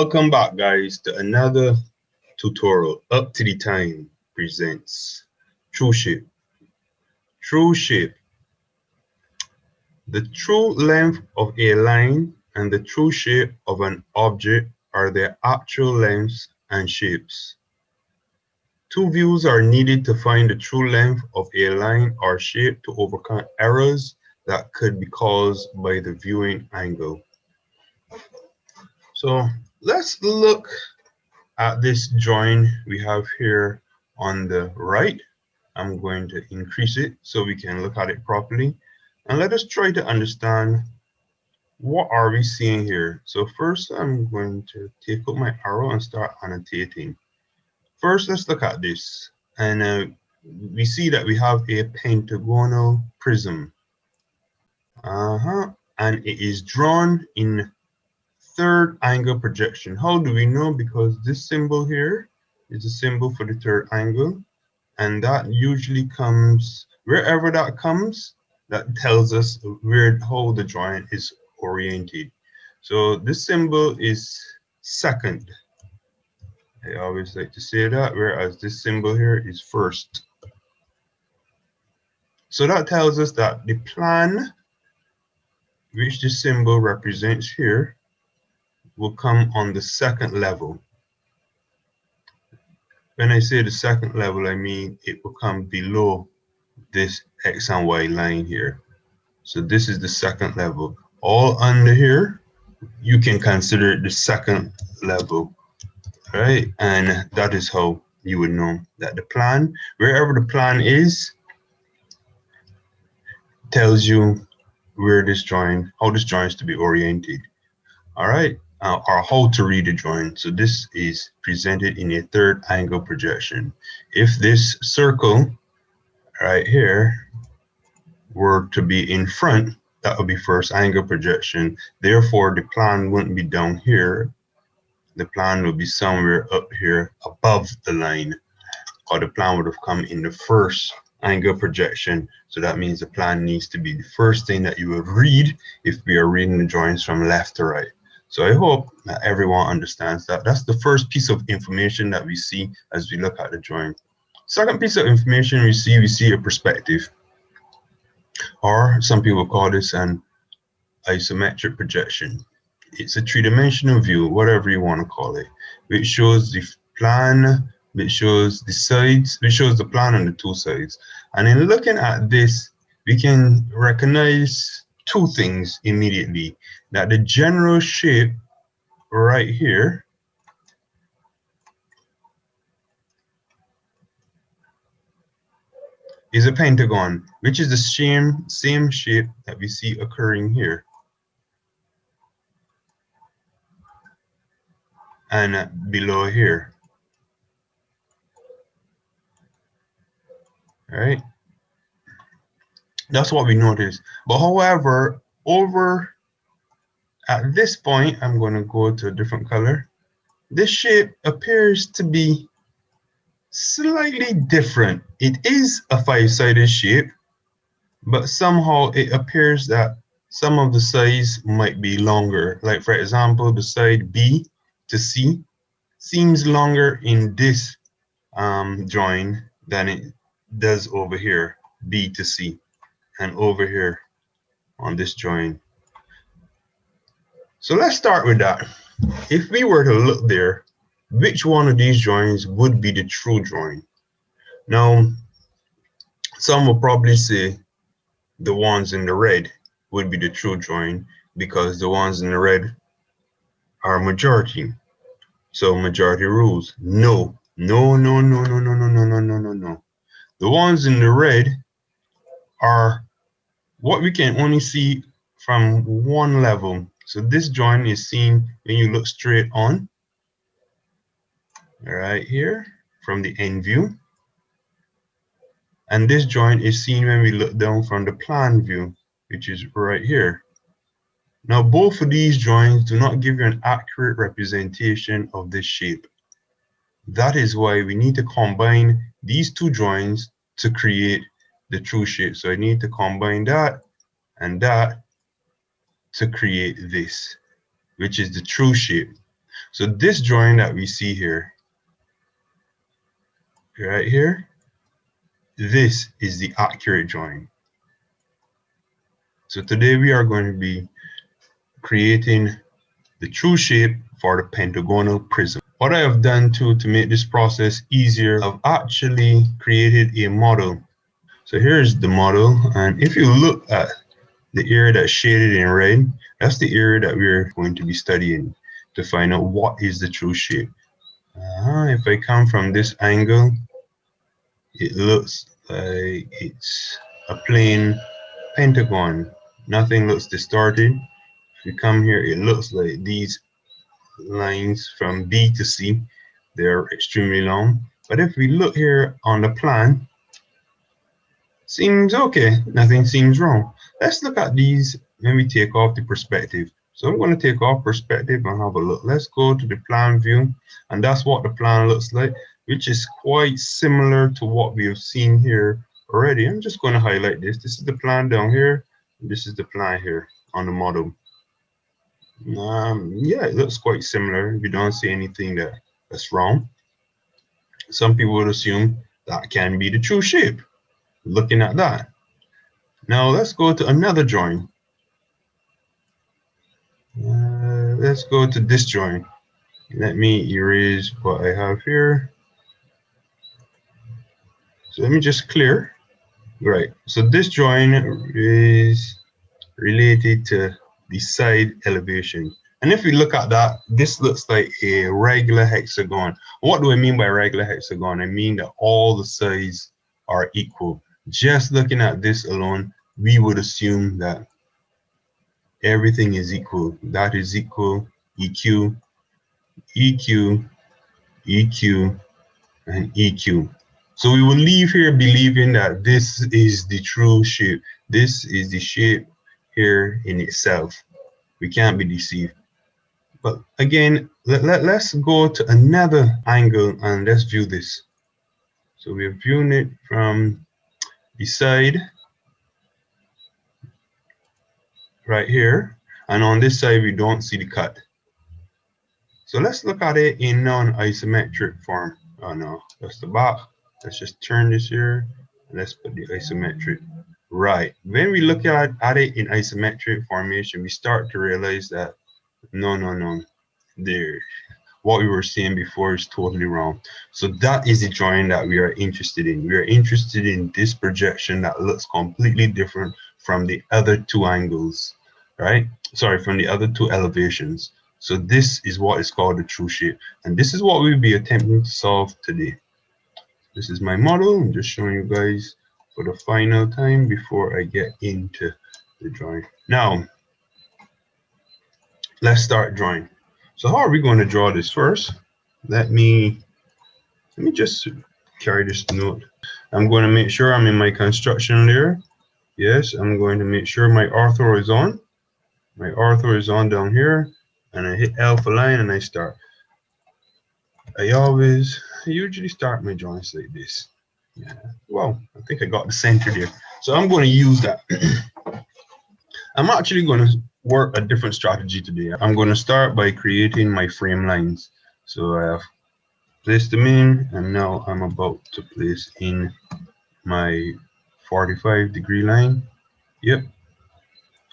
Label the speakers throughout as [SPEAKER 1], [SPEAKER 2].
[SPEAKER 1] Welcome back, guys, to another tutorial. Up to the Time presents True Shape. True shape. The true length of a line and the true shape of an object are their actual lengths and shapes. Two views are needed to find the true length of a line or shape to overcome errors that could be caused by the viewing angle. So let's look at this drawing we have here on the right. I'm going to increase it so we can look at it properly. And let us try to understand what are we seeing here. So first I'm going to take out my arrow and start annotating. First, let's look at this. And we see that we have a pentagonal prism. And it is drawn in third angle projection. How do we know? Because this symbol here is a symbol for the third angle, and that usually comes wherever that comes, that tells us how the drawing is oriented. So this symbol is second. I always like to say that, whereas this symbol here is first. So that tells us that the plan which the symbol represents here will come on the second level. When I say the second level, I mean it will come below this X and Y line here. So this is the second level. All under here, you can consider it the second level, right? And that is how you would know that the plan, wherever the plan is, tells you where this drawing, how this drawing is to be oriented. All right. Or how to read the drawing. So this is presented in a third angle projection. If this circle right here were to be in front, that would be first angle projection. Therefore, the plan wouldn't be down here. The plan would be somewhere up here above the line, or the plan would have come in the first angle projection. So that means the plan needs to be the first thing that you would read if we are reading the drawings from left to right. So I hope that everyone understands that. That's the first piece of information that we see as we look at the drawing. Second piece of information we see a perspective, or some people call this an isometric projection. It's a three-dimensional view, whatever you want to call it, which shows the plan, which shows the sides, which shows the plan on the two sides. And in looking at this, we can recognize two things immediately. That the general shape right here is a pentagon, which is the same shape that we see occurring here. And below here. All right. That's what we notice. But however, over at this point, I'm going to go to a different color. This shape appears to be slightly different. It is a five-sided shape, but somehow it appears that some of the sides might be longer. Like, for example, the side B to C seems longer in this drawing than it does over here, B to C, and over here on this drawing. So let's start with that. If we were to look there, which one of these drawings would be the true drawing? Now, some will probably say the ones in the red would be the true drawing because the ones in the red are majority. So majority rules. No. The ones in the red are what we can only see from one level. So this drawing is seen when you look straight on, right here, from the end view. And this drawing is seen when we look down from the plan view, which is right here. Now, both of these drawings do not give you an accurate representation of this shape. That is why we need to combine these two drawings to create the true shape. So I need to combine that and that to create this, which is the true shape. So this drawing that we see here, right here, this is the accurate drawing. So today we are going to be creating the true shape for the Pentagonal Prism. What I have done to make this process easier, I've actually created a model. So here's the model, and if you look at the area that's shaded in red, that's the area that we're going to be studying to find out what is the true shape. If I come from this angle, it looks like it's a plain pentagon. Nothing looks distorted. If you come here, it looks like these lines from B to C, they're extremely long. But if we look here on the plan, seems okay, nothing seems wrong. Let's look at these when we take off the perspective. So I'm going to take off perspective and have a look. Let's go to the plan view, and that's what the plan looks like, which is quite similar to what we have seen here already. I'm just going to highlight this. This is the plan down here, and this is the plan here on the model. Yeah, it looks quite similar. We don't see anything that's wrong. Some people would assume that can be the true shape. Looking at that. Now let's go to another drawing. Let's go to this drawing. Let me erase what I have here. So let me just clear. Right. So this drawing is related to the side elevation. And if we look at that, this looks like a regular hexagon. What do I mean by regular hexagon? I mean that all the sides are equal. Just looking at this alone, we would assume that everything is equal. That is equal EQ, EQ, EQ, and EQ. So we will leave here believing that this is the true shape. This is the shape here in itself. We can't be deceived. But again, let's go to another angle and let's view this. So we're viewing it from the side right here, and on this side we don't see the cut. So let's look at it in non-isometric form. Oh no, that's the back. Let's just turn this here and let's put the isometric. Right, when we look at it in isometric formation, we start to realize that no, there, what we were saying before is totally wrong. So that is the drawing that we are interested in. We are interested in this projection that looks completely different from the other two angles, right? Sorry, from the other two elevations. So this is what is called the true shape, and this is what we'll be attempting to solve today. This is my model. I'm just showing you guys for the final time before I get into the drawing. Now, let's start drawing. So how are we going to draw this first? Let me just carry this note. I'm going to make sure I'm in my construction layer. Yes, I'm going to make sure my ortho is on. My ortho is on down here, and I hit alpha line and I start. I usually start my drawings like this. Yeah. Well, I think I got the center there. So I'm going to use that. I'm actually going to work a different strategy today. I'm going to start by creating my frame lines. So I have placed them in, and now I'm about to place in my 45-degree line. Yep.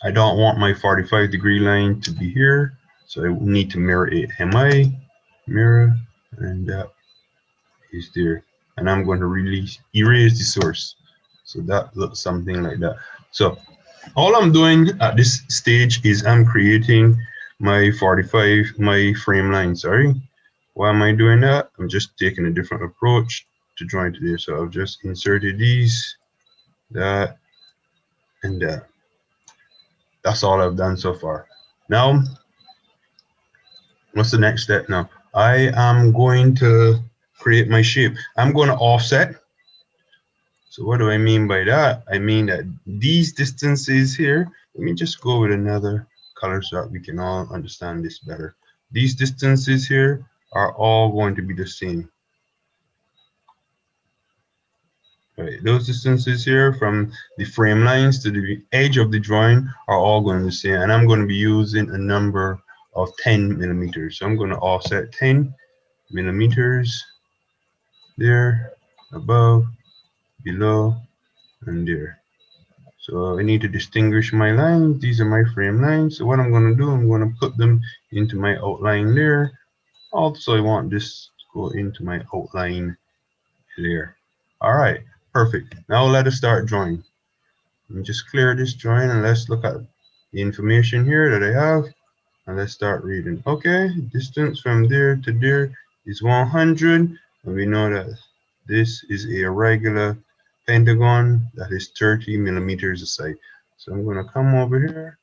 [SPEAKER 1] I don't want my 45-degree line to be here, so I need to mirror it. MI, mirror, and that is there. And I'm going to erase the source. So that looks something like that. So all I'm doing at this stage is I'm creating my frame line, sorry. Why am I doing that? I'm just taking a different approach to drawing today. So I've just inserted these, that, and that. That's all I've done so far. Now, what's the next step now? I am going to create my shape. I'm going to offset. So what do I mean by that? I mean that these distances here, let me just go with another color so that we can all understand this better. These distances here are all going to be the same. Right, those distances here from the frame lines to the edge of the drawing are all going to be the same, and I'm going to be using a number of 10 millimeters. So I'm going to offset 10 millimeters there, above, below, and there. So I need to distinguish my lines. These are my frame lines. So what I'm going to do, I'm going to put them into my outline layer. Also, I want this to go into my outline layer. All right, perfect. Now let us start drawing. Let me just clear this drawing and let's look at the information here that I have. And let's start reading. Okay, distance from there to there is 100. And we know that this is a regular pentagon that is 30 millimeters aside. So I'm going to come over here,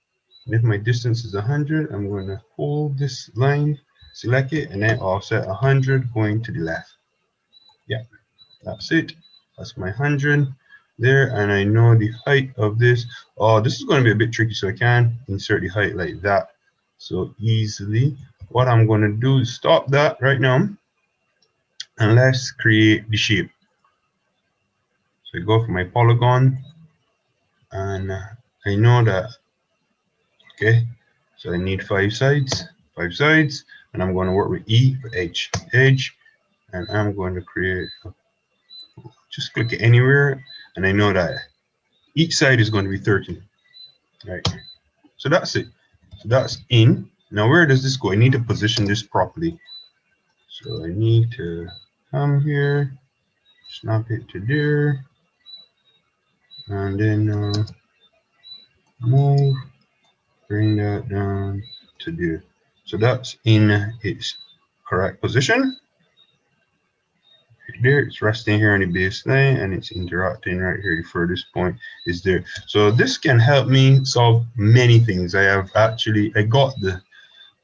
[SPEAKER 1] and if my distance is 100, I'm going to hold this line, select it, and then offset 100 going to the left. Yeah, that's it. That's my 100 there, and I know the height of this. Oh, this is going to be a bit tricky, so I can't insert the height like that so easily. What I'm going to do is stop that right now, and let's create the shape. So I go for my polygon, and I know that, okay, so I need 5 sides, and I'm going to work with E for edge, and I'm going to create, just click it anywhere, and I know that each side is going to be 30, right? So that's it. So that's in. Now where does this go? I need to position this properly. So I need to come here, snap it to there, and then move, bring that down to there. So that's in its correct position. There, it's resting here on the baseline, and it's interacting right here. The furthest point is there. So this can help me solve many things. I got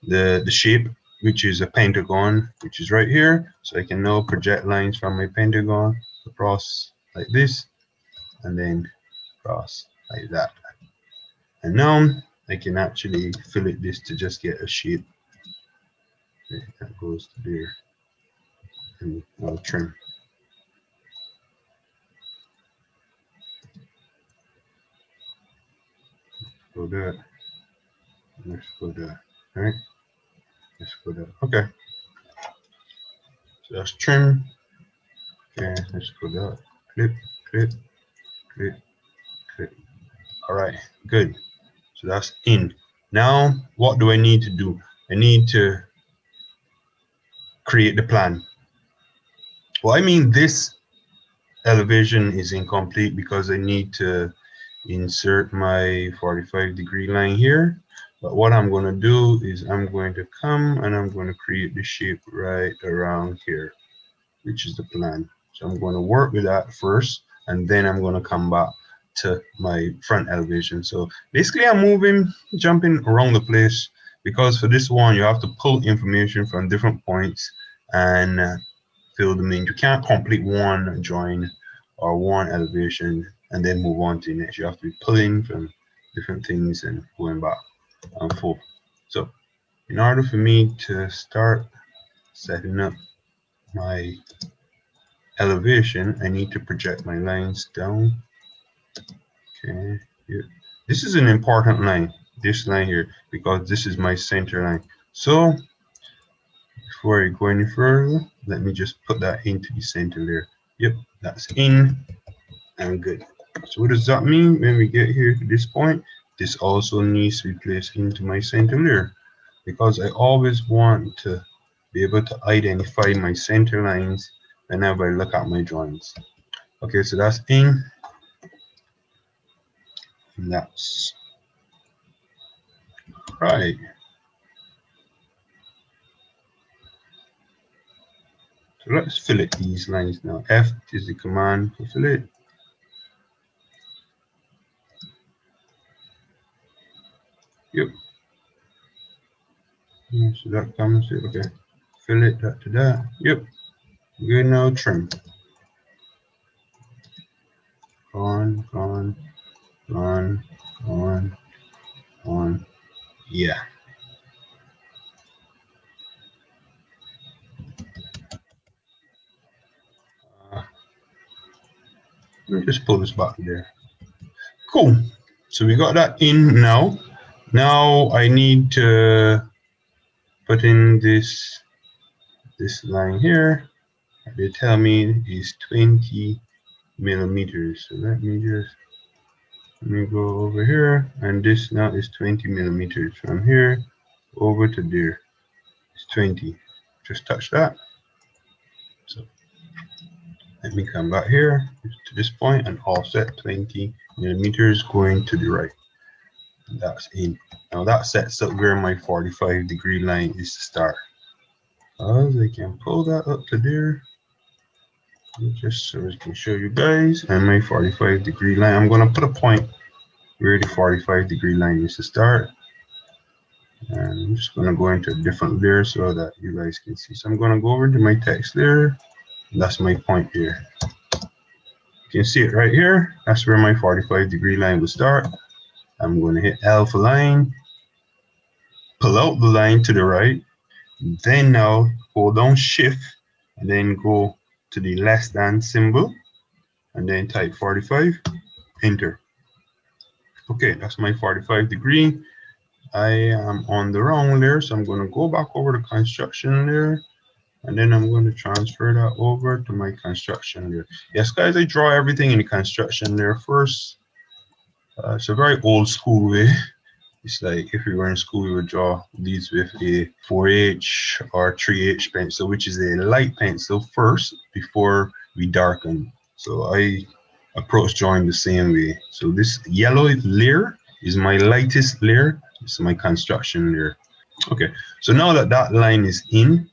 [SPEAKER 1] the shape, which is a pentagon, which is right here. So I can now project lines from my pentagon across like this, and then across like that. And now I can actually fillet this to just get a shape. Okay, that goes to there, and I'll trim. Go that. Let's go that. All right. Let's go that. Okay. So that's trim. Okay. Let's go that. Clip, clip, clip, clip. All right. Good. So that's in. Now, what do I need to do? I need to create the plan. Well, I mean, this elevation is incomplete because I need to insert my 45-degree line here. But what I'm going to do is I'm going to come and I'm going to create the shape right around here, which is the plan. So I'm going to work with that first, and then I'm going to come back to my front elevation. So basically I'm jumping around the place, because for this one you have to pull information from different points and fill them in. You can't complete one drawing or one elevation and then move on to the next. You have to be pulling from different things and going back and forth. So in order for me to start setting up my elevation, I need to project my lines down. Okay, here. This is an important line, this line here, because this is my center line. So before I go any further, let me just put that into the center there. Yep, that's in and good. So what does that mean when we get here to this point? This also needs to be placed into my center layer, because I always want to be able to identify my center lines whenever I look at my drawings. Okay, so that's in, and that's right. So let's fillet these lines now. F is the command for fillet. Yep. So that comes here. Okay. Fillet that to that. Yep. Good. Now trim. On. Yeah. Let me just pull this back there. Cool. So we got that in now. Now I need to put in this line here. They tell me is 20 millimeters. So let me go over here, and this now is 20 millimeters from here over to there. It's 20. Just touch that. So let me come back here to this point and offset 20 millimeters going to the right. And that's in. Now that sets up where my 45-degree line is to start. As I can pull that up to there, just so I can show you guys, and my 45-degree line. I'm going to put a point where the 45-degree line is to start. And I'm just going to go into a different layer so that you guys can see. So I'm going to go over to my text layer. That's my point here. You can see it right here. That's where my 45-degree line will start. I'm going to hit alpha line, pull out the line to the right, then now hold down shift and then go to the less than symbol and then type 45, enter. Okay, that's my 45-degree. I am on the wrong layer, so I'm going to go back over the construction layer, and then I'm going to transfer that over to my construction layer. Yes, guys, I draw everything in the construction layer first. It's a very old school way. It's like if we were in school, we would draw these with a 4H or 3H pencil, which is a light pencil first before we darken. So I approach drawing the same way. So this yellow layer is my lightest layer. It's my construction layer. Okay, so now that that line is in,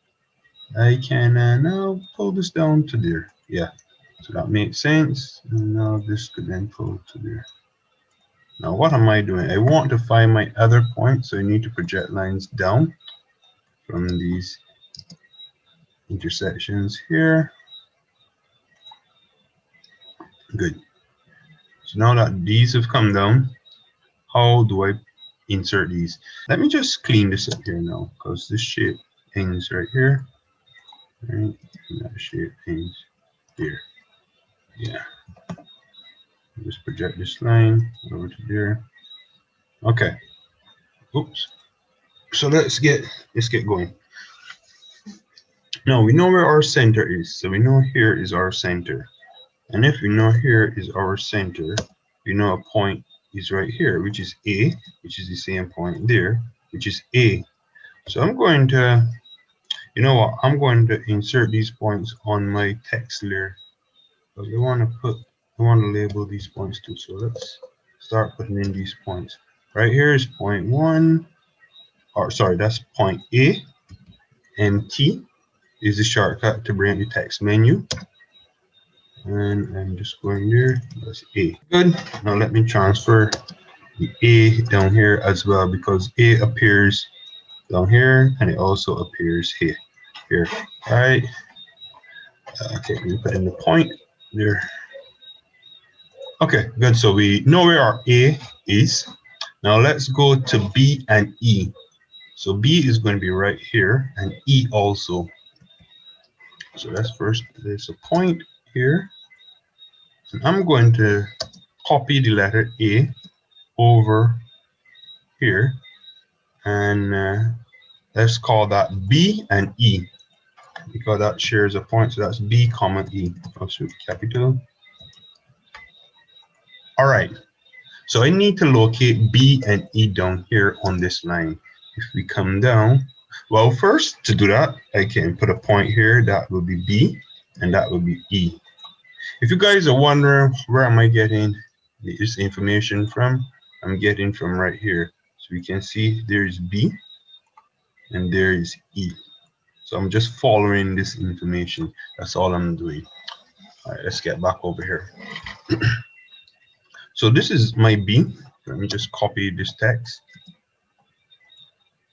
[SPEAKER 1] I can now pull this down to there. Yeah, so that makes sense. And now this could then pull to there. Now what am I doing? I want to find my other point, so I need to project lines down from these intersections here. Good. So now that these have come down, how do I insert these? Let me just clean this up here now, because this shape ends right here. Right? And that shape ends there. Yeah. Just project this line over to there. Okay. Oops. So let's get going. Now we know where our center is. So we know here is our center. And if we know here is our center, we know a point is right here, which is A, which is the same point there, which is A. So I'm going to, you know what, I'm going to insert these points on my text layer. But we want to label these points too. So let's start putting in these points. Right here is point 1, or sorry, that's point A, and T is the shortcut to bring the text menu. And I'm just going there. That's A. Good. Now let me transfer the A down here as well, because A appears down here and it also appears here. All right. Okay, we put in the point there. Okay, good. So we know where our A is. Now let's go to B and E. So B is going to be right here, and E also. So let's first place a point here. And I'm going to copy the letter A over here, and let's call that B and E, because that shares a point. So that's B comma E. Also capital. All right. So I need to locate B and E down here on this line. If we come down, well, first to do that, I can put a point here. That will be B, and that will be E. If you guys are wondering where am I getting this information from, I'm getting from right here. So we can see there's B and there is E. So I'm just following this information. That's all I'm doing. All right, let's get back over here. So this is my B. Let me just copy this text.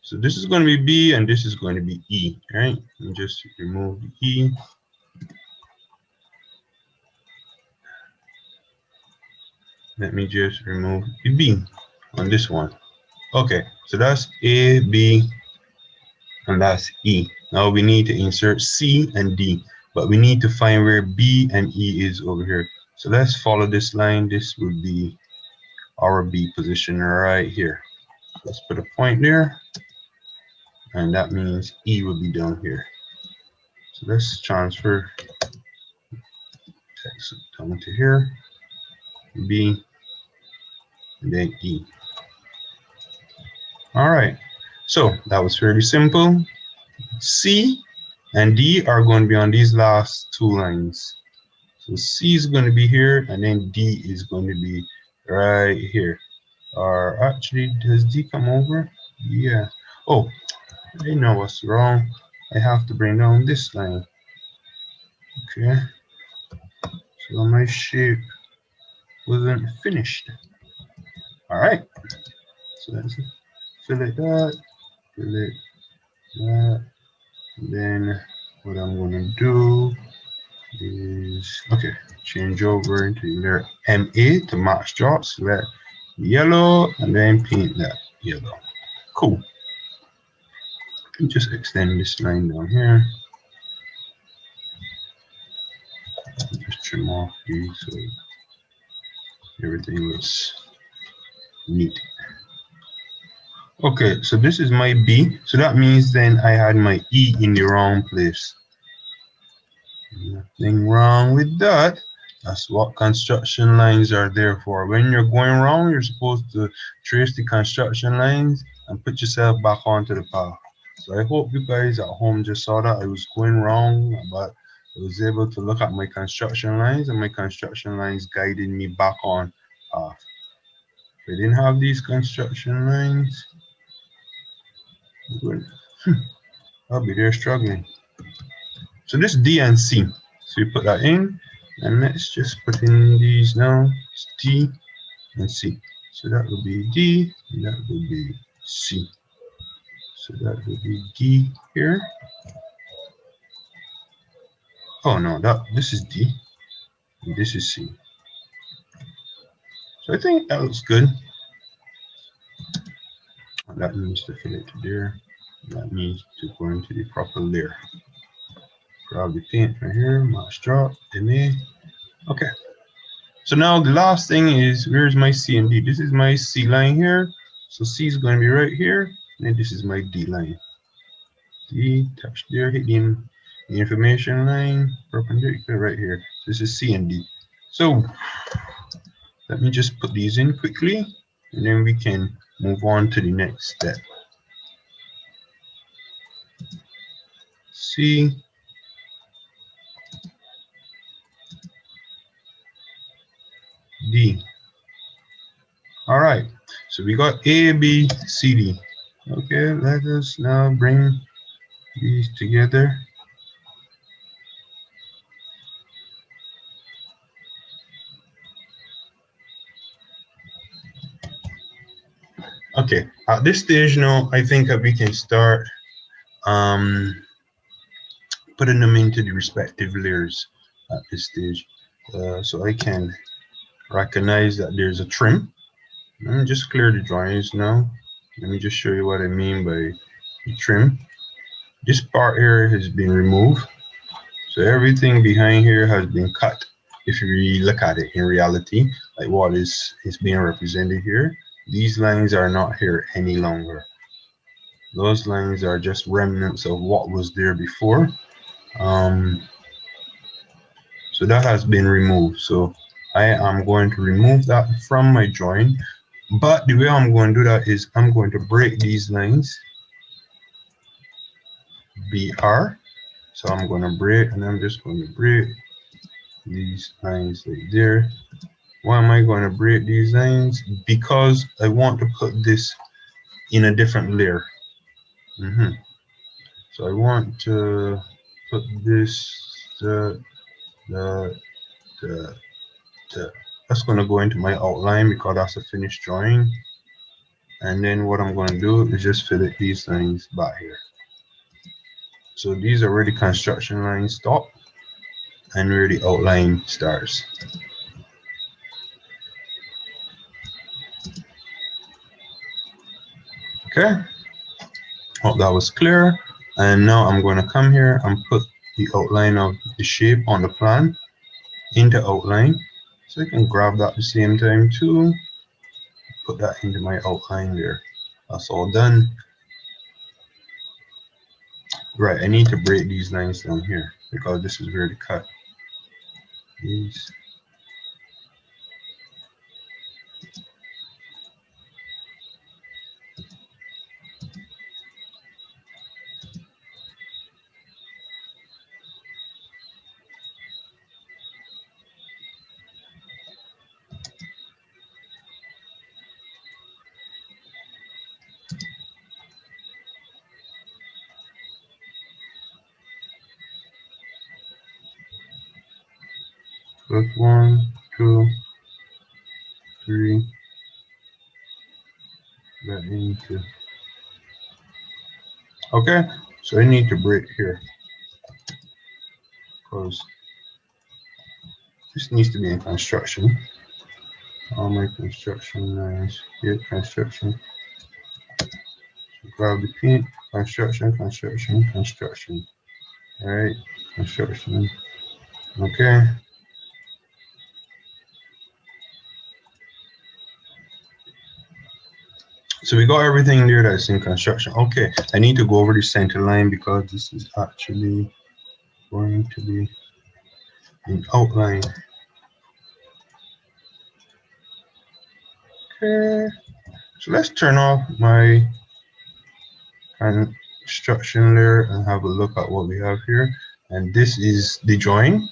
[SPEAKER 1] So this is going to be B and this is going to be E, right? And just remove the E. Let me just remove the B on this one. Okay, so that's A, B, and that's E. Now we need to insert C and D, but we need to find where B and E is over here. So let's follow this line. This would be our B position right here. Let's put a point there. and that means E will be down here. So let's transfer text down to here, B, and then E. All right, so that was fairly simple. C and D are going to be on these last two lines. So C is going to be here, and then D is going to be right here. Or actually, does D come over? Yeah. Oh, I know what's wrong. I have to bring down this line. Okay. So my shape wasn't finished. All right. So let's fillet that, fillet that. And then what I'm going to do is, okay, change over into layer MA to match drop. Select yellow and then paint that yellow. Cool. Just extend this line down here. Just trim off these so everything looks neat. Okay, so this is my B. So that means then I had my E in the wrong place. Nothing wrong with that. That's what construction lines are there for. When you're going wrong, you're supposed to trace the construction lines and put yourself back onto the path. So I hope you guys at home just saw that I was going wrong, but I was able to look at my construction lines, and my construction lines guided me back on path. If I didn't have these construction lines, I'll be there struggling. So this D and C. So we put that in, and let's just put in these now. It's D and C. So that will be D, and that will be C. So that will be D here. Oh no, this is D, and this is C. So I think that looks good. That needs to fit it to there. That needs to go into the proper layer. Grab the paint right here, match drop, MA. Okay. So now the last thing is, where's my C and D? This is my C line here. So C is going to be right here, and this is my D line. D, touch there, hit the information line, perpendicular right here. This is C and D. So let me just put these in quickly, and then we can move on to the next step. C, D. All right, so we got A, B, C, D. Okay, let us now bring these together. Okay, at this stage now, I think that we can start putting them into the respective layers at this stage. So I can recognize that there's a trim. Let me just clear the drawings now. Let me just show you what I mean by the trim. This part here has been removed. So everything behind here has been cut. If you really look at it in reality, like what is being represented here, these lines are not here any longer. Those lines are just remnants of what was there before. So that has been removed. So I am going to remove that from my drawing. But the way I'm going to do that is I'm going to break these lines. BR. So I'm going to break, and I'm just going to break these lines right there. Why am I going to break these lines? Because I want to put this in a different layer. So I want to put this, that's going to go into my outline because that's a finished drawing. And then what I'm going to do is just fillet these lines back here. So these are where the construction lines stop and where the outline starts. Okay, hope that was clear. And now I'm going to come here and put the outline of the shape on the plan into outline. So I can grab that at the same time too. Put that into my outline there. That's all done. Right, I need to break these lines down here because this is where the cut is. Plus 1, 2, 3, that into. Okay, so I need to break here because this needs to be in construction. All my construction lines here, construction. So grab the paint, construction, construction, construction. All right, construction. Okay. So we got everything there that's in construction. Okay, I need to go over the center line because this is actually going to be an outline. Okay, so let's turn off my construction layer and have a look at what we have here. And this is the join.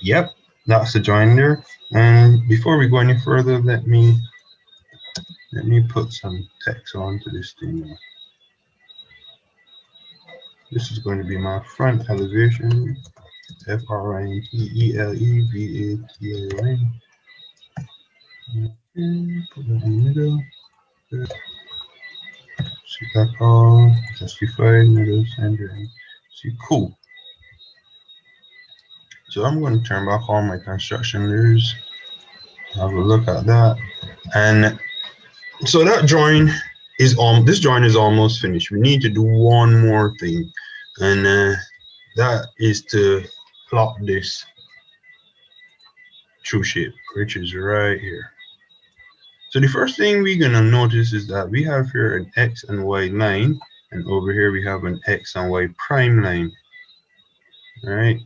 [SPEAKER 1] Yep, that's the join there. And before we go any further, let me put some text onto this thing. This is going to be my front elevation. FRINTELEVATION. Put that in the middle. Good. See that all justified middle center. See, cool. So I'm going to turn back on my construction layers. Have a look at that. And so that join is this join is almost finished. We need to do one more thing, and that is to plot this true shape, which is right here. So the first thing we're gonna notice is that we have here an X and Y line, and over here we have an X and Y prime line. All right.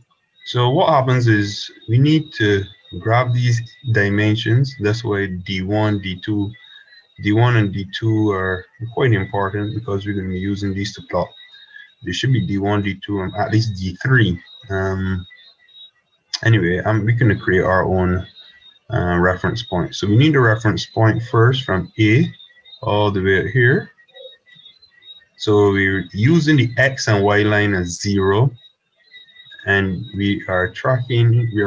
[SPEAKER 1] So what happens is we need to grab these dimensions. That's why D1, D2. D1 and D2 are quite important because we're going to be using these to plot. There should be D1, D2, and at least D3. Anyway, we're going to create our own reference point. So we need a reference point first from A all the way here. So we're using the X and Y line as 0. And we are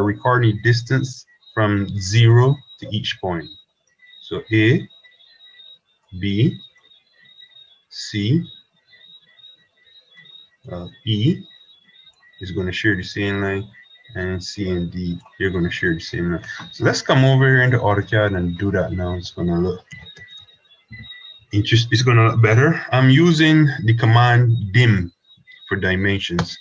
[SPEAKER 1] recording distance from 0 to each point. So A, B, C, E is going to share the same line, and C and D, you're going to share the same line. So let's come over here into AutoCAD and do that now. It's going to look interesting. It's going to look better. I'm using the command dim for dimensions,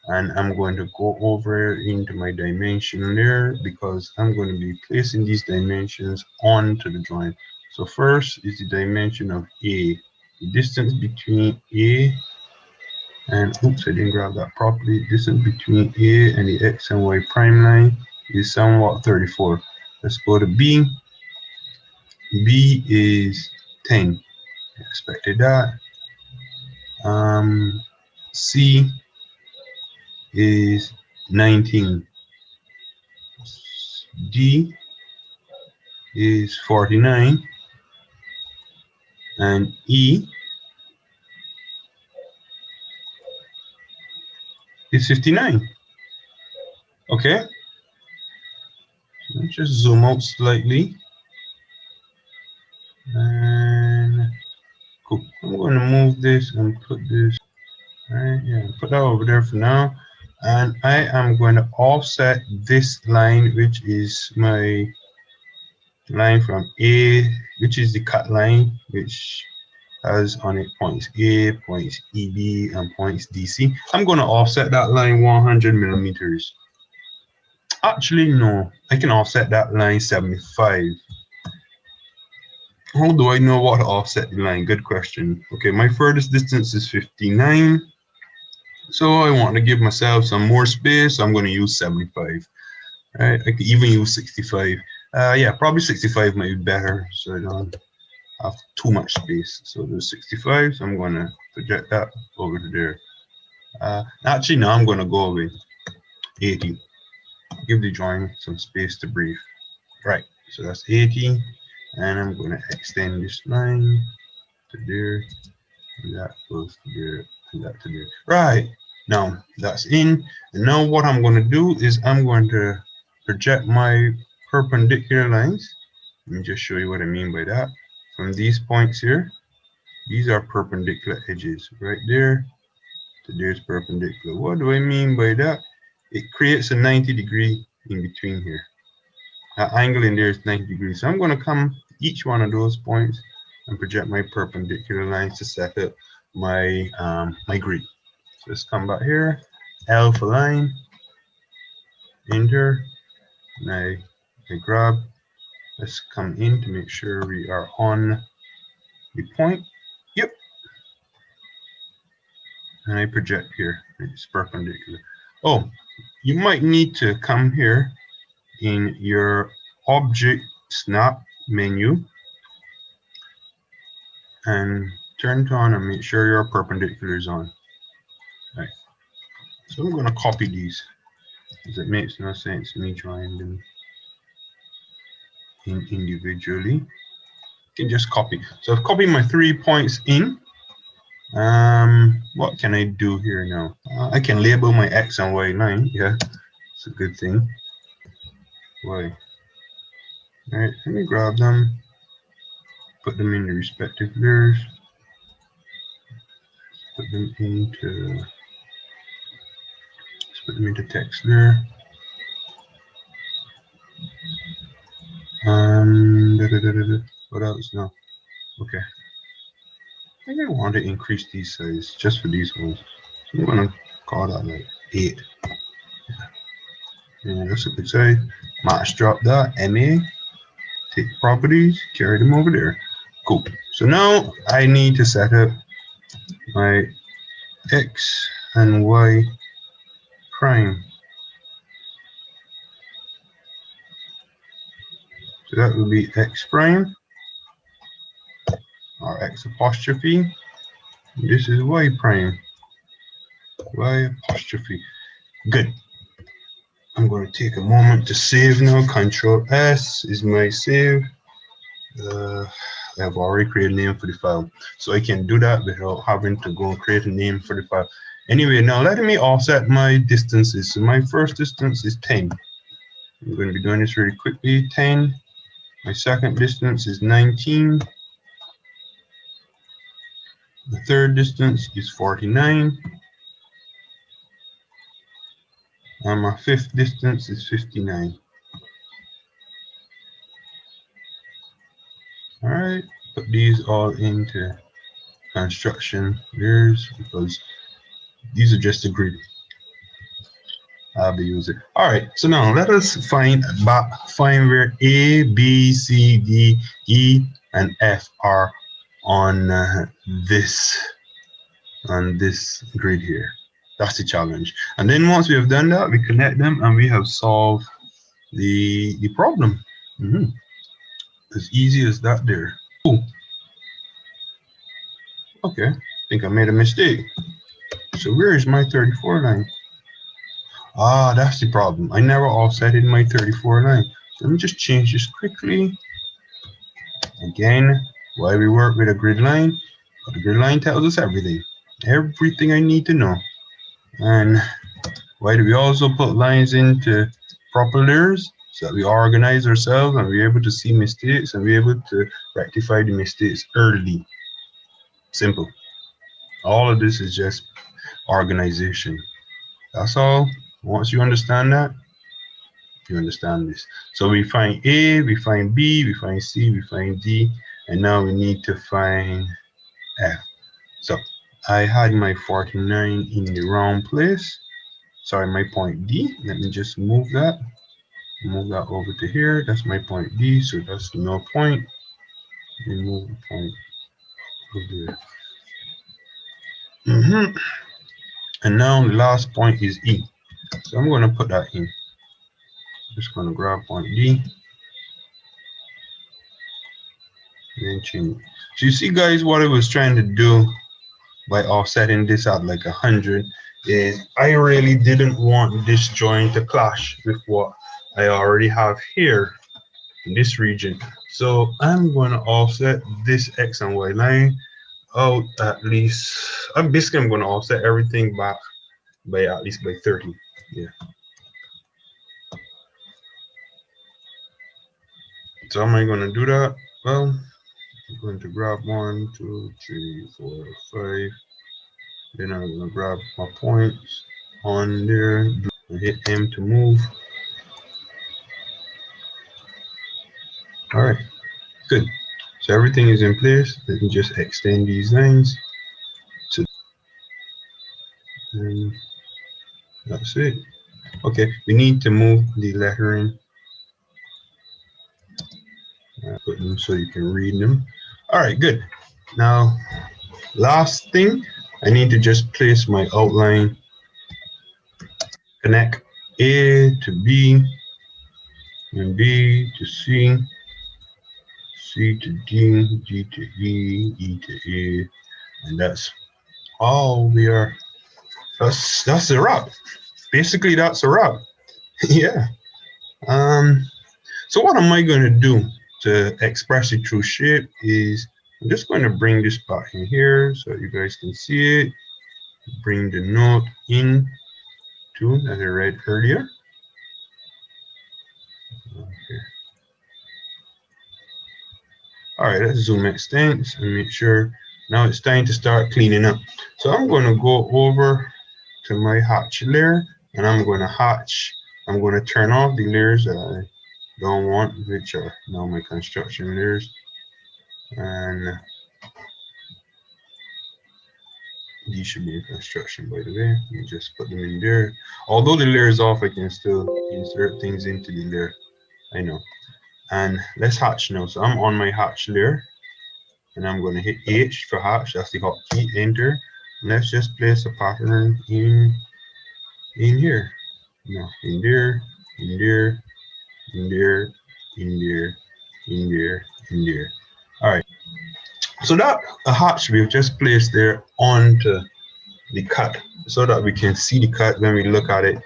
[SPEAKER 1] and I'm going to go over into my dimension there because I'm going to be placing these dimensions onto the drawing. So first is the dimension of A. The distance between A and, oops, I didn't grab that properly. Distance between A and the X and Y prime line is somewhat 34. Let's go to B. B is 10. I expected that. C is 19. D is 49. And E is 59. Okay. Let's just zoom out slightly. And cool. I'm going to move this and put this right, yeah, put that over there for now. And I am going to offset this line, which is my line from A, which is the cut line, which has on it points A, points EB, and points DC. I'm going to offset that line 100 millimeters. Actually, no, I can offset that line 75. How do I know what to offset the line? Good question. Okay, my furthest distance is 59. So I want to give myself some more space. So I'm going to use 75. Right? I could even use 65. Yeah, probably 65 might be better, so I don't have too much space. So there's 65. So I'm going to project that over to there. Actually, now I'm going to go with 80. Give the drawing some space to breathe. Right. So that's 80, and I'm going to extend this line to there. And that goes to there, and that to there. Right. Now that's in, and now what I'm going to do is I'm going to project my perpendicular lines. Let me just show you what I mean by that. From these points here, these are perpendicular edges. Right there to there's perpendicular. What do I mean by that? It creates a 90-degree in between here. That angle in there is 90 degrees. So I'm going to come to each one of those points and project my perpendicular lines to set up my my grid. So let's come back here, alpha line, enter, and I grab. Let's come in to make sure we are on the point. Yep. And I project here. It's perpendicular. Oh, you might need to come here in your object snap menu and turn it on and make sure your perpendicular is on. Right. So I'm going to copy these because it makes no sense me drawing them individually. You can just copy. So I've copied my 3 points in. What can I do here now? I can label my X and Y line. Yeah, it's a good thing. Y. All right, let me grab them, put them in the respective layers, put them into text there. What else now? Okay. I think I want to increase these size just for these ones. So I'm gonna call that like 8. Yeah, that's a good size. Max drop that, MA, take properties, carry them over there. Cool. So now I need to set up my X and Y prime. So that will be X prime or X apostrophe. This is Y prime. Y apostrophe. Good. I'm going to take a moment to save now. Control S is my save. I've already created a name for the file, so I can do that without having to go and create a name for the file. Anyway, now let me offset my distances. So my first distance is 10. I'm going to be doing this really quickly. 10. My second distance is 19. The third distance is 49. And my fifth distance is 59. All right, put these all into construction layers because these are just a grid I'll be using. All right, so now let us find where A, B, C, D, E, and F are on this grid here. That's the challenge. And then once we have done that, we connect them and we have solved the problem. As easy as that there. Ooh. Okay, I think I made a mistake. So where is my 34 line? Ah, that's the problem. I never offsetted my 34 line. Let me just change this quickly. Again, why we work with a grid line? But the grid line tells us everything. Everything I need to know. And why do we also put lines into proper layers? So that we organize ourselves and we're able to see mistakes and we're able to rectify the mistakes early. Simple. All of this is just organization. That's all. Once you understand that, you understand this. So we find A, we find B, we find C, we find D, and now we need to find F. So I had my 49 in the wrong place. Sorry, my point D. Let me just move that. Move that over to here. That's my point D, so that's no point. Remove the point over there. And now the last point is E. So I'm going to put that in. Just going to grab point D. And then change. So you see, guys, what I was trying to do by offsetting this at like 100 is I really didn't want this joint to clash with what I already have here in this region. So I'm going to offset this X and Y line out at least. I'm going to offset everything back by at least by 30. Yeah. So how am I going to do that? Well, I'm going to grab 1, 2, 3, 4, 5. Then I'm going to grab my points on there and hit M to move. All right, good. So everything is in place. Let me just extend these lines. And that's it. Okay, we need to move the lettering. Put them so you can read them. All right, good. Now, last thing, I need to just place my outline. Connect A to B, and B to C, C to D, D to E, E to A, and that's all we are. That's a wrap. Basically, that's a wrap. Yeah. So what am I going to do to express it through shape is I'm just going to bring this back in here so you guys can see it. Bring the note in to as I read earlier. Okay. All right, let's zoom extents and make sure now it's time to start cleaning up. So I'm going to go over to my hatch layer and I'm going to hatch. I'm going to turn off the layers that I don't want, which are now my construction layers. And these should be in construction, by the way. You just put them in there. Although the layer is off, I can still insert things into the layer. I know. And let's hatch now. So I'm on my hatch layer and I'm going to hit H for hatch. That's the hotkey, enter. And let's just place a pattern in here. No, in there, in there, in there, in there, in there, in there. All right. So that a hatch we've just placed there onto the cut so that we can see the cut when we look at it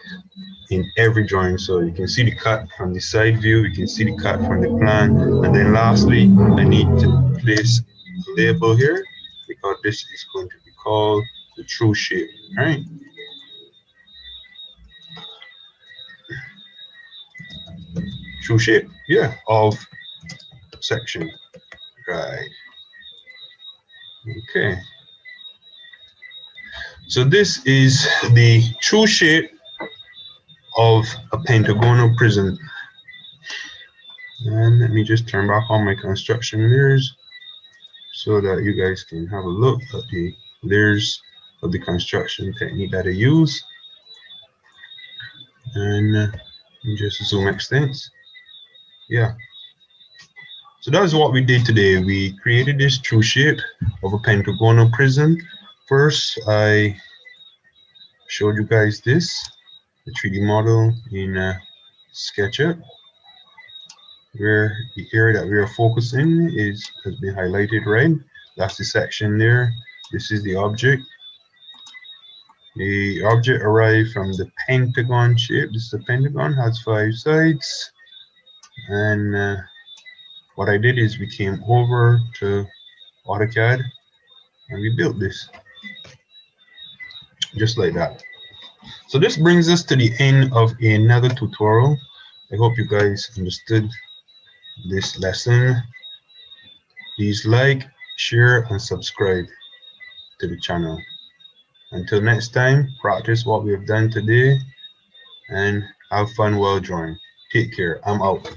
[SPEAKER 1] in every drawing. So you can see the cut from the side view, you can see the cut from the plan, and then lastly I need to place a label here because this is going to be called the true shape. All right. True shape, yeah, of section. Right. Okay. So this is the true shape of a pentagonal prism. And let me just turn back on my construction layers so that you guys can have a look at the layers of the construction technique that I use. And just zoom extents. Yeah. So that's what we did today. We created this true shape of a pentagonal prism. First, I showed you guys this, the 3D model in SketchUp, where the area that we are focusing has been highlighted red. That's the section there. This is the object. The object arrived from the pentagon shape. This is the pentagon, has 5 sides. And what I did is we came over to AutoCAD and we built this just like that. So this brings us to the end of another tutorial. I hope you guys understood this lesson. Please like, share, and subscribe to the channel. Until next time, practice what we have done today and have fun while drawing. Take care. I'm out.